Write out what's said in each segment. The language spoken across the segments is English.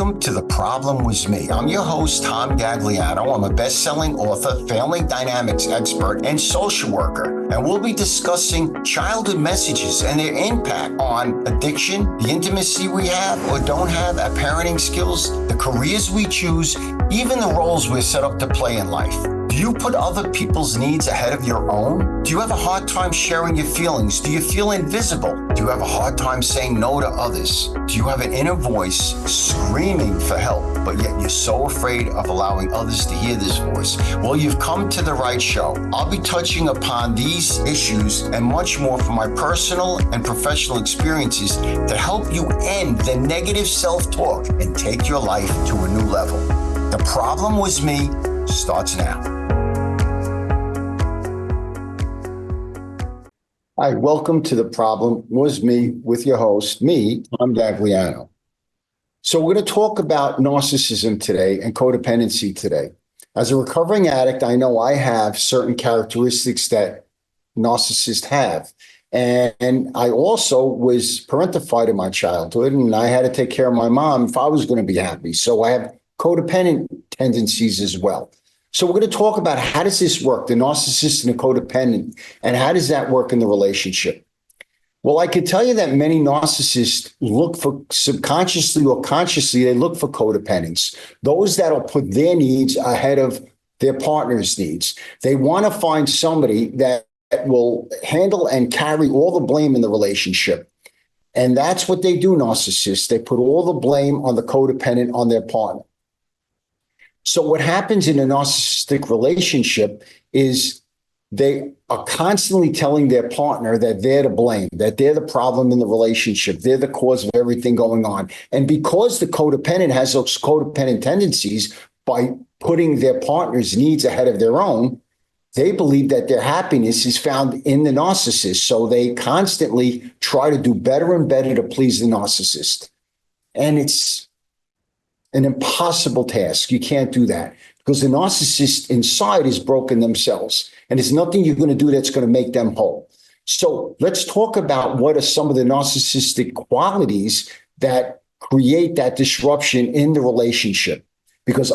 Welcome to The Problem Was Me. I'm your host, Tom Gagliano. I'm a best-selling author, family dynamics expert, and social worker. And we'll be discussing childhood messages and their impact on addiction, the intimacy we have or don't have, our parenting skills, the careers we choose, even the roles we're set up to play in life. Do you put other people's needs ahead of your own? Do you have a hard time sharing your feelings? Do you feel invisible? Do you have a hard time saying no to others? Do you have an inner voice screaming for help, but yet you're so afraid of allowing others to hear this voice? Well, you've come to the right show. I'll be touching upon these issues and much more from my personal and professional experiences to help you end the negative self-talk and take your life to a new level. The Problem Was Me starts now. Hi, welcome to The Problem Was Me with your host, me, Tom Gagliano. So we're going to talk about narcissism today and codependency today. As a recovering addict, I know I have certain characteristics that narcissists have. And I also was parentified in my childhood, and I had to take care of my mom if I was going to be happy. So I have codependent tendencies as well. So we're going to talk about how does this work, the narcissist and the codependent, and how does that work in the relationship? Well, I could tell you that many narcissists look for subconsciously or consciously, they look for codependents, those that'll put their needs ahead of their partner's needs. They want to find somebody that will handle and carry all the blame in the relationship. And that's what they do, narcissists. They put all the blame on the codependent, on their partner. So what happens in a narcissistic relationship is they are constantly telling their partner that they're to blame, that they're the problem in the relationship. They're the cause of everything going on. And because the codependent has those codependent tendencies, by putting their partner's needs ahead of their own, they believe that their happiness is found in the narcissist. So they constantly try to do better and better to please the narcissist. And it's an impossible task. You can't do that because the narcissist inside is broken themselves, and there's nothing you're going to do that's going to make them whole. So let's talk about what are some of the narcissistic qualities that create that disruption in the relationship, because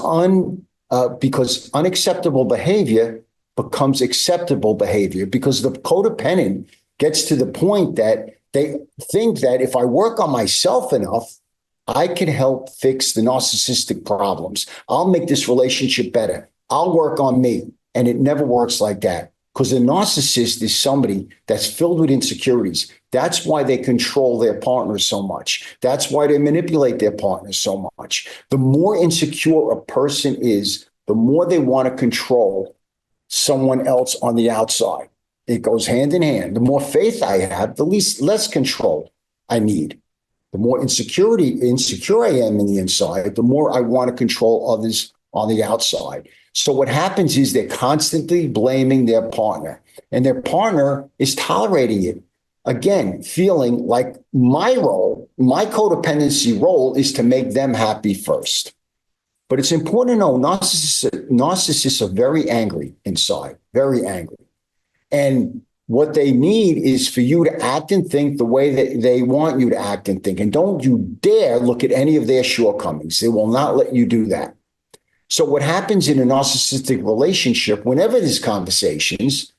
unacceptable behavior becomes acceptable behavior, because the codependent gets to the point that they think that if I work on myself enough, I can help fix the narcissistic problems. I'll make this relationship better. I'll work on me. And it never works like that, because a narcissist is somebody that's filled with insecurities. That's why they control their partners so much. That's why they manipulate their partners so much. The more insecure a person is, the more they want to control someone else on the outside. It goes hand in hand. The more faith I have, the less control I need. The more insecure I am in the inside, the more I want to control others on the outside. So what happens is they're constantly blaming their partner, and their partner is tolerating it. Again, feeling like my codependency role is to make them happy first. But it's important to know narcissists are very angry inside, very angry. And what they need is for you to act and think the way that they want you to act and think. And don't you dare look at any of their shortcomings. They will not let you do that. So what happens in a narcissistic relationship, whenever there's conversations,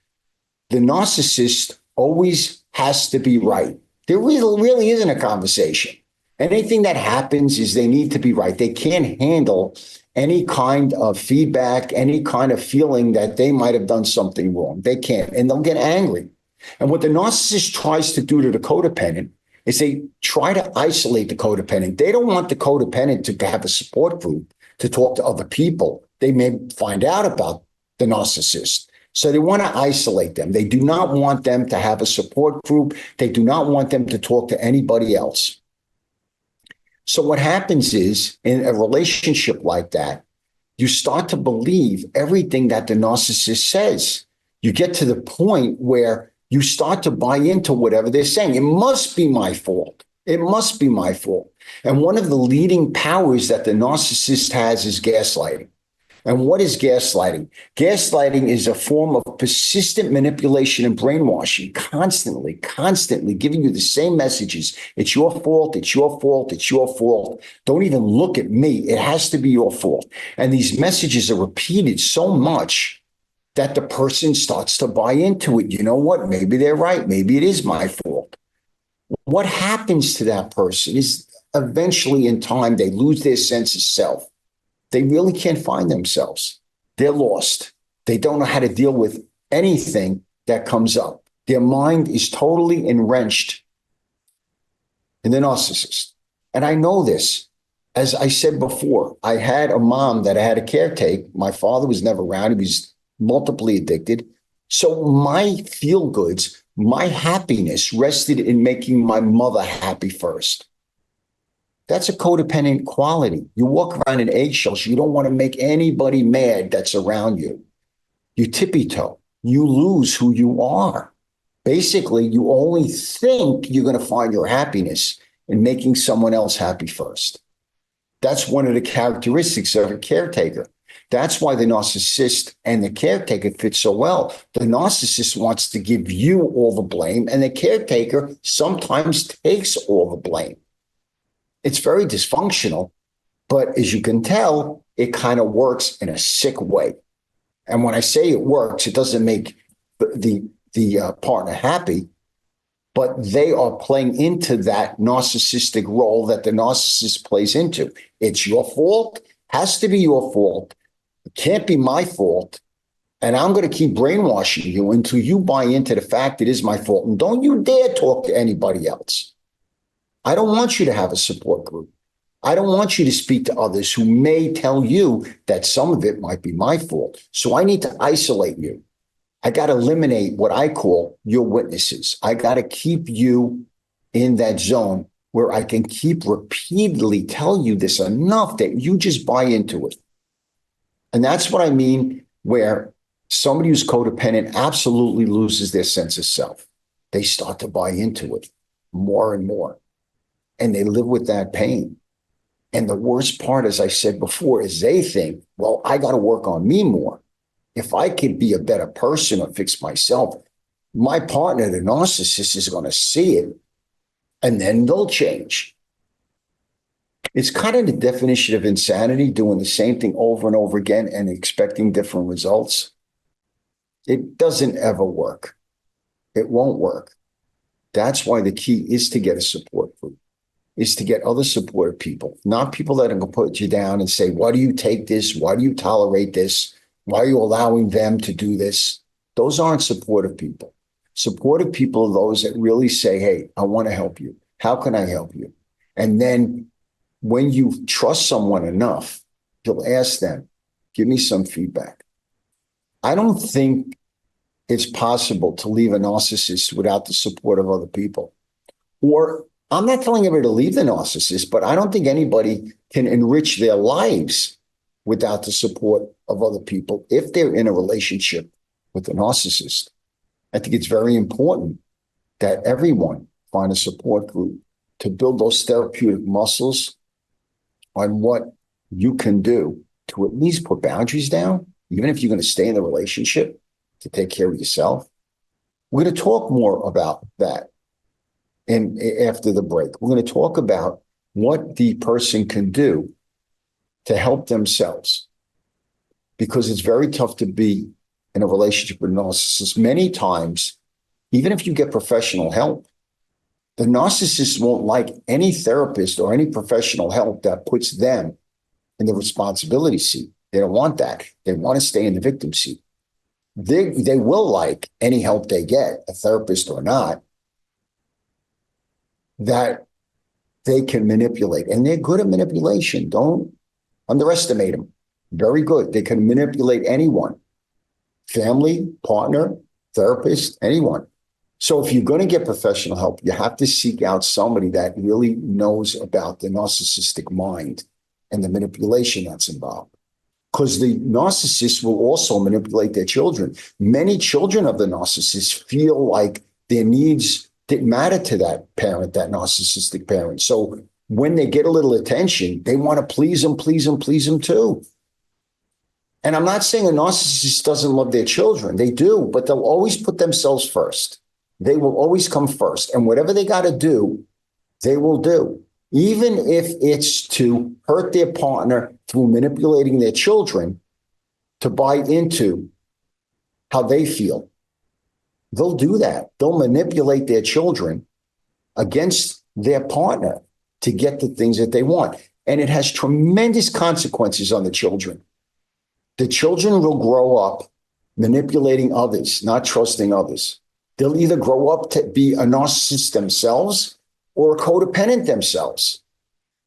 the narcissist always has to be right. There really isn't a conversation. Anything that happens is they need to be right. They can't handle any kind of feedback, any kind of feeling that they might have done something wrong. They can't, and they'll get angry. And what the narcissist tries to do to the codependent is they try to isolate the codependent. They don't want the codependent to have a support group to talk to other people. They may find out about the narcissist. So they want to isolate them. They do not want them to have a support group. They do not want them to talk to anybody else. So what happens is, in a relationship like that, you start to believe everything that the narcissist says. You get to the point where you start to buy into whatever they're saying. It must be my fault. It must be my fault. And one of the leading powers that the narcissist has is gaslighting. And what is gaslighting? Gaslighting is a form of persistent manipulation and brainwashing, constantly giving you the same messages. It's your fault. It's your fault. It's your fault. Don't even look at me. It has to be your fault. And these messages are repeated so much that the person starts to buy into it. You know what? Maybe they're right. Maybe it is my fault. What happens to that person is eventually in time, they lose their sense of self. They really can't find themselves. They're lost. They don't know how to deal with anything that comes up. Their mind is totally enwrenched in the narcissist. And I know this. As I said before, I had a mom that I had to caretake. My father was never around. He was multiply addicted. So my feel goods, my happiness rested in making my mother happy first. That's a codependent quality. You walk around in eggshells. You don't want to make anybody mad that's around you. You tippy-toe. You lose who you are. Basically, you only think you're going to find your happiness in making someone else happy first. That's one of the characteristics of a caretaker. That's why the narcissist and the caretaker fit so well. The narcissist wants to give you all the blame, and the caretaker sometimes takes all the blame. It's very dysfunctional, but as you can tell, it kind of works in a sick way. And when I say it works, it doesn't make the partner happy, but they are playing into that narcissistic role that the narcissist plays into. It's your fault, has to be your fault. It can't be my fault. And I'm going to keep brainwashing you until you buy into the fact it is my fault. And don't you dare talk to anybody else. I don't want you to have a support group. I don't want you to speak to others who may tell you that some of it might be my fault. So I need to isolate you. I got to eliminate what I call your witnesses. I got to keep you in that zone where I can keep repeatedly tell you this enough that you just buy into it. And that's what I mean, where somebody who's codependent absolutely loses their sense of self. They start to buy into it more and more. And they live with that pain. And the worst part, as I said before, is they think, well, I got to work on me more. If I could be a better person or fix myself, my partner, the narcissist, is going to see it, and then they'll change. It's kind of the definition of insanity, doing the same thing over and over again and expecting different results. It doesn't ever work. It won't work. That's why the key is to get a support group, is to get other supportive people, not people that are going to put you down and say, why do you take this? Why do you tolerate this? Why are you allowing them to do this? Those aren't supportive people. Supportive people are those that really say, hey, I want to help you. How can I help you? And then when you trust someone enough, you'll ask them, give me some feedback. I don't think it's possible to leave a narcissist without the support of other people. Or I'm not telling everybody to leave the narcissist, but I don't think anybody can enrich their lives without the support of other people if they're in a relationship with a narcissist. I think it's very important that everyone find a support group to build those therapeutic muscles on what you can do to at least put boundaries down, even if you're going to stay in the relationship, to take care of yourself. We're going to talk more about that after the break. We're going to talk about what the person can do to help themselves, because it's very tough to be in a relationship with a narcissist. Many times, even if you get professional help, the narcissist won't like any therapist or any professional help that puts them in the responsibility seat. They don't want that. They want to stay in the victim seat. They will like any help they get, a therapist or not, that they can manipulate. And they're good at manipulation. Don't underestimate them. Very good. They can manipulate anyone. Family, partner, therapist, anyone. So if you're going to get professional help, you have to seek out somebody that really knows about the narcissistic mind and the manipulation that's involved. Because the narcissist will also manipulate their children. Many children of the narcissist feel like their needs didn't matter to that parent, that narcissistic parent. So when they get a little attention, they want to please them too. And I'm not saying a narcissist doesn't love their children. They do, but they'll always put themselves first. They will always come first. And whatever they got to do, they will do. Even if it's to hurt their partner through manipulating their children to buy into how they feel. They'll do that. They'll manipulate their children against their partner to get the things that they want. And it has tremendous consequences on the children. The children will grow up manipulating others, not trusting others. They'll either grow up to be a narcissist themselves or a codependent themselves,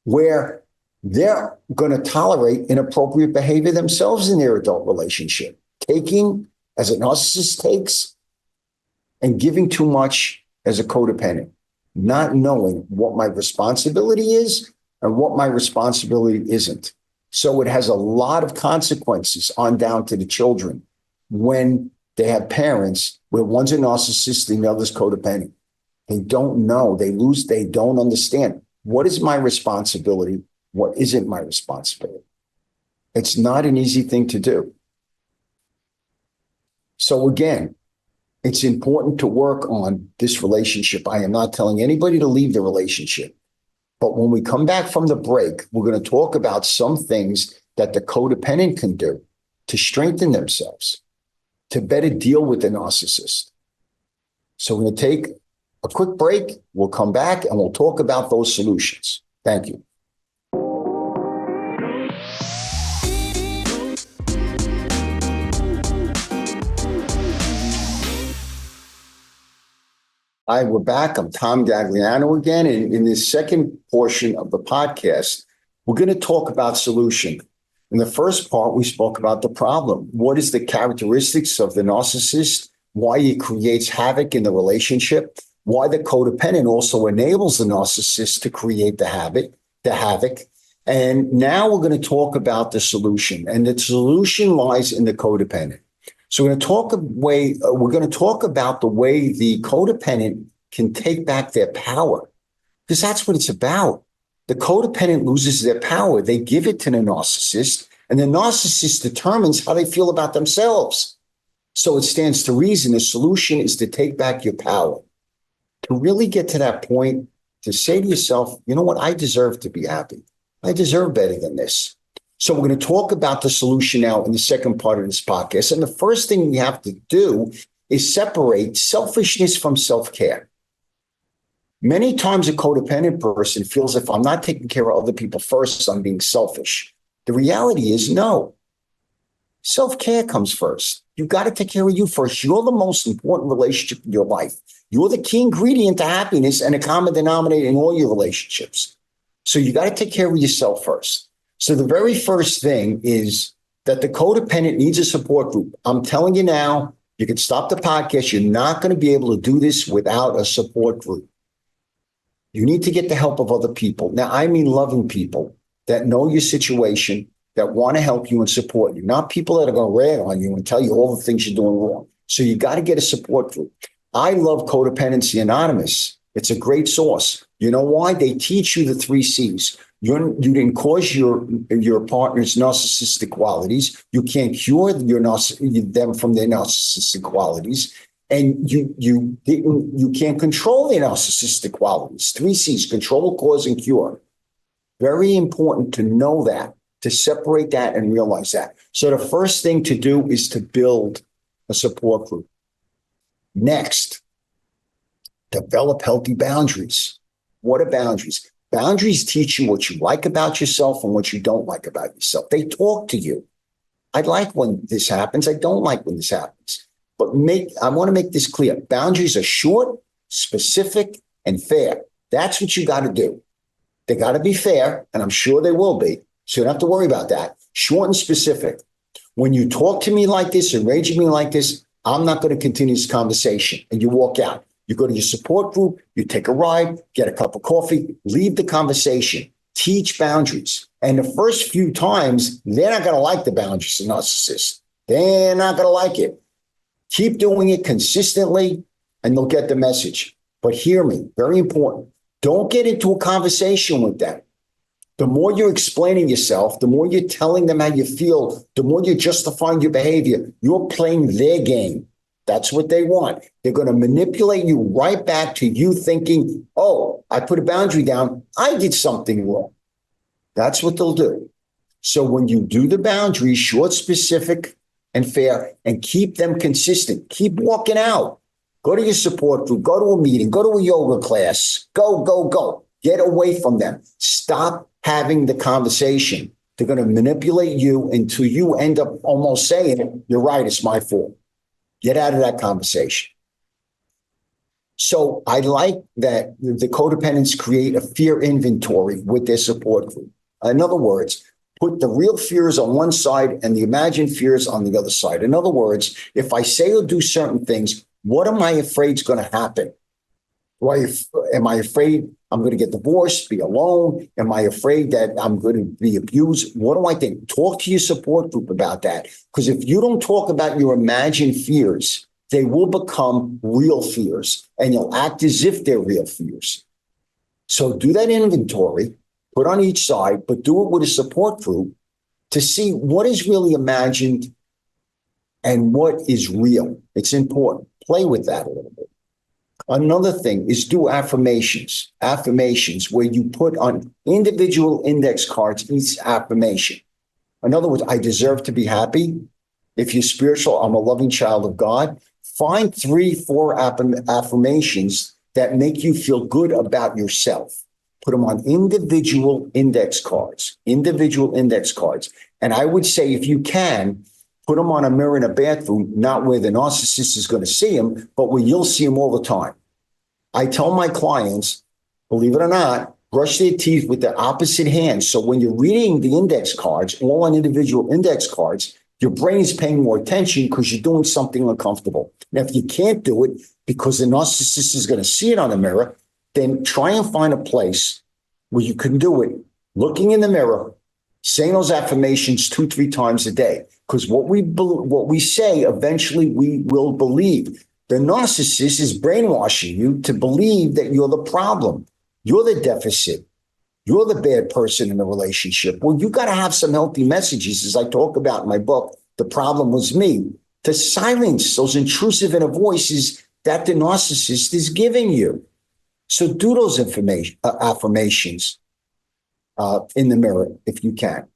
where they're going to tolerate inappropriate behavior themselves in their adult relationship, taking as a narcissist takes and giving too much as a codependent, not knowing what my responsibility is and what my responsibility isn't. So it has a lot of consequences on down to the children when they have parents where one's a narcissist and the other's codependent. They don't know. They don't understand. What is my responsibility? What isn't my responsibility? It's not an easy thing to do. So again, it's important to work on this relationship. I am not telling anybody to leave the relationship. But when we come back from the break, we're going to talk about some things that the codependent can do to strengthen themselves, to better deal with the narcissist. So we're going to take a quick break. We'll come back and we'll talk about those solutions. Thank you. Hi, we're back. I'm Tom Gagliano again. And in this second portion of the podcast, we're going to talk about solution. In the first part, we spoke about the problem. What is the characteristics of the narcissist? Why it creates havoc in the relationship? Why the codependent also enables the narcissist to create the havoc. And now we're going to talk about the solution. And the solution lies in the codependent. So we're going to talk about the way the codependent can take back their power, because that's what it's about. The codependent loses their power. They give it to the narcissist, and the narcissist determines how they feel about themselves. So it stands to reason the solution is to take back your power, to really get to that point, to say to yourself, you know what, I deserve to be happy. I deserve better than this. So we're going to talk about the solution now in the second part of this podcast. And the first thing we have to do is separate selfishness from self-care. Many times a codependent person feels if I'm not taking care of other people first, I'm being selfish. The reality is no. Self-care comes first. You've got to take care of you first. You're the most important relationship in your life. You're the key ingredient to happiness and a common denominator in all your relationships. So you got to take care of yourself first. So the very first thing is that the codependent needs a support group. I'm telling you now, you can stop the podcast. You're not going to be able to do this without a support group. You need to get the help of other people. Now, I mean loving people that know your situation, that want to help you and support you, not people that are going to rag on you and tell you all the things you're doing wrong. So you got to get a support group. I love Codependency Anonymous. It's a great source. You know why? They teach you the 3 C's. You didn't cause your partner's narcissistic qualities. You can't cure them from their narcissistic qualities. And you can't control their narcissistic qualities. 3 C's, control, cause, and cure. Very important to know that, to separate that and realize that. So the first thing to do is to build a support group. Next, develop healthy boundaries. What are boundaries? Boundaries teach you what you like about yourself and what you don't like about yourself. They talk to you. I like when this happens. I don't like when this happens. But I want to make this clear. Boundaries are short, specific, and fair. That's what you got to do. They got to be fair, and I'm sure they will be. So you don't have to worry about that. Short and specific. When you talk to me like this and rage at me like this, I'm not going to continue this conversation. And you walk out. You go to your support group, you take a ride, get a cup of coffee, leave the conversation, teach boundaries. And the first few times, they're not going to like the boundaries of narcissists. They're not going to like it. Keep doing it consistently, and they'll get the message. But hear me, very important. Don't get into a conversation with them The more you're explaining yourself, the more you're telling them how you feel, the more you're justifying your behavior. You're playing their game. That's what they want. They're going to manipulate you right back to you thinking, oh, I put a boundary down. I did something wrong. That's what they'll do. So when you do the boundaries, short, specific, and fair, and keep them consistent, keep walking out. Go to your support group, go to a meeting, go to a yoga class, go. Get away from them. Stop having the conversation. They're going to manipulate you until you end up almost saying, you're right, it's my fault. Get out of that conversation. So I like that the codependents create a fear inventory with their support group. In other words, put the real fears on one side and the imagined fears on the other side. In other words, if I say or do certain things, what am I afraid is going to happen? Am I afraid I'm going to get divorced, be alone? Am I afraid that I'm going to be abused? What do I think? Talk to your support group about that. Because if you don't talk about your imagined fears, they will become real fears and you'll act as if they're real fears. So do that inventory, put on each side, but do it with a support group to see what is really imagined and what is real. It's important. Play with that a little bit. Another thing is do affirmations where you put on individual index cards each affirmation. In other words, I deserve to be happy. If you're spiritual, I'm a loving child of God. Find 3-4 affirmations that make you feel good about yourself. Put them on individual index cards. And I would say if you can, put them on a mirror in a bathroom, not where the narcissist is going to see them, but where you'll see them all the time. I tell my clients, believe it or not, brush their teeth with their opposite hand. So when you're reading the index cards, all on individual index cards, your brain is paying more attention because you're doing something uncomfortable. Now, if you can't do it because the narcissist is going to see it on the mirror, then try and find a place where you can do it, looking in the mirror, saying those affirmations 2-3 times a day. Because what we say, eventually we will believe. The narcissist is brainwashing you to believe that you're the problem. You're the deficit. You're the bad person in the relationship. Well, you got to have some healthy messages, as I talk about in my book, The Problem Was Me, to silence those intrusive inner voices that the narcissist is giving you. So do those affirmations in the mirror if you can.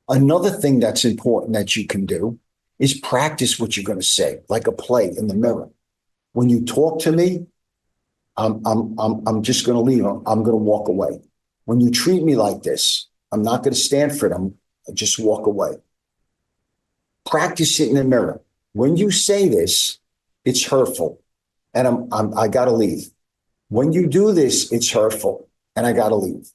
Another thing that's important that you can do is practice what you're going to say, like a play in the mirror. When you talk to me, I'm just going to leave. I'm going to walk away. When you treat me like this, I'm not going to stand for it. I just walk away. Practice it in the mirror. When you say this, it's hurtful, and I got to leave. When you do this, it's hurtful, and I got to leave.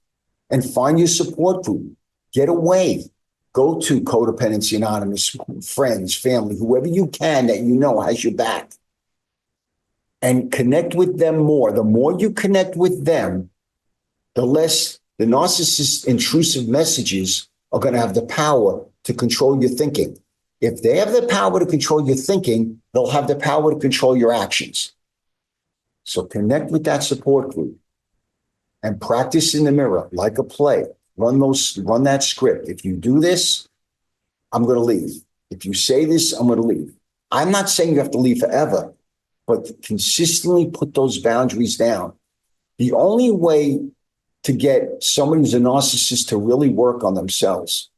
And find your support group. Get away. Go to Codependency Anonymous, friends, family, whoever you can that you know has your back. And connect with them more. The more you connect with them, the less the narcissist's intrusive messages are going to have the power to control your thinking. If they have the power to control your thinking, they'll have the power to control your actions. So connect with that support group and practice in the mirror like a play. Run that script. If you do this, I'm going to leave. If you say this, I'm going to leave. I'm not saying you have to leave forever, but consistently put those boundaries down. The only way to get somebody who's a narcissist to really work on themselves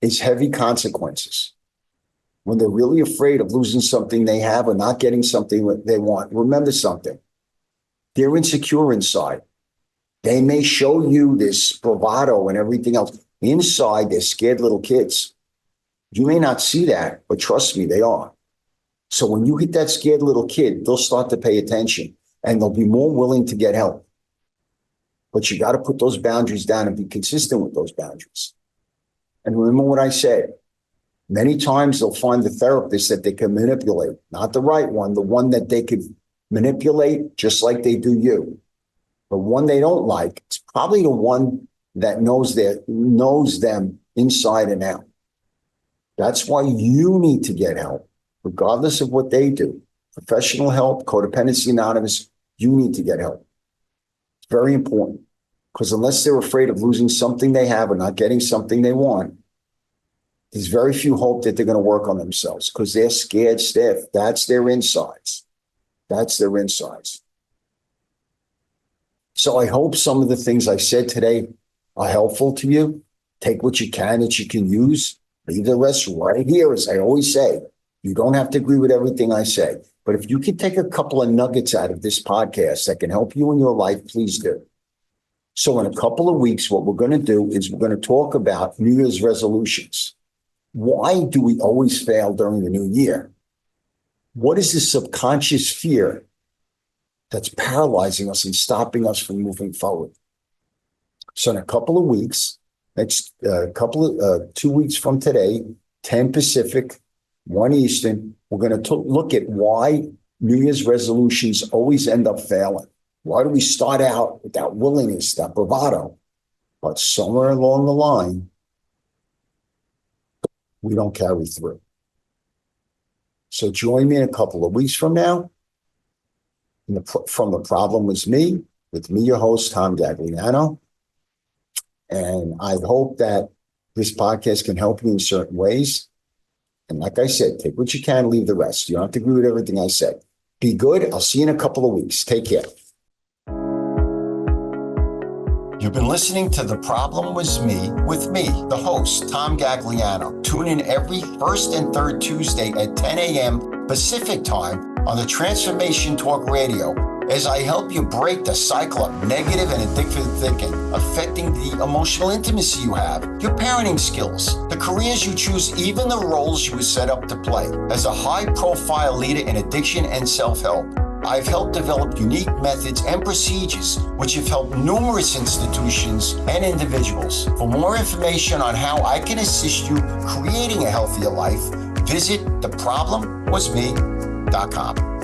is heavy consequences. When they're really afraid of losing something they have or not getting something they want, remember something. They're insecure inside. They may show you this bravado and everything else. Inside, they're scared little kids. You may not see that, but trust me, they are. So when you hit that scared little kid, they'll start to pay attention and they'll be more willing to get help. But you got to put those boundaries down and be consistent with those boundaries. And remember what I said. Many times they'll find the therapist that they can manipulate, not the right one, the one that they could manipulate just like they do you. The one they don't like, it's probably the one that knows them inside and out. That's why you need to get help, regardless of what they do. Professional help, Codependency Anonymous, you need to get help. It's very important. Because unless they're afraid of losing something they have or not getting something they want, there's very few hope that they're going to work on themselves because they're scared stiff. That's their insides. That's their insides. So I hope some of the things I said today are helpful to you. Take what you can that you can use. Leave the rest right here, as I always say. You don't have to agree with everything I say. But if you can take a couple of nuggets out of this podcast that can help you in your life, please do. So in a couple of weeks, what we're going to do is we're going to talk about New Year's resolutions. Why do we always fail during the new year? What is the subconscious fear that's paralyzing us and stopping us from moving forward? So in a couple of weeks, next 2 weeks from today, 10 Pacific, 1 Eastern, we're going to look at why New Year's resolutions always end up failing. Why do we start out with that willingness, that bravado, but somewhere along the line, we don't carry through? So join me in a couple of weeks from now. From The Problem Was Me, with me, your host, Tom Gagliano. And I hope that this podcast can help you in certain ways. And like I said, take what you can, leave the rest. You don't have to agree with everything I said. Be good. I'll see you in a couple of weeks. Take care. You've been listening to The Problem Was Me with me, the host, Tom Gagliano. Tune in every first and third Tuesday at 10 a.m. Pacific time on the Transformation Talk Radio as I help you break the cycle of negative and addictive thinking affecting the emotional intimacy you have, your parenting skills, the careers you choose, even the roles you were set up to play. As a high-profile leader in addiction and self-help, I've helped develop unique methods and procedures which have helped numerous institutions and individuals. For more information on how I can assist you creating a healthier life, visit theproblemwasme.com.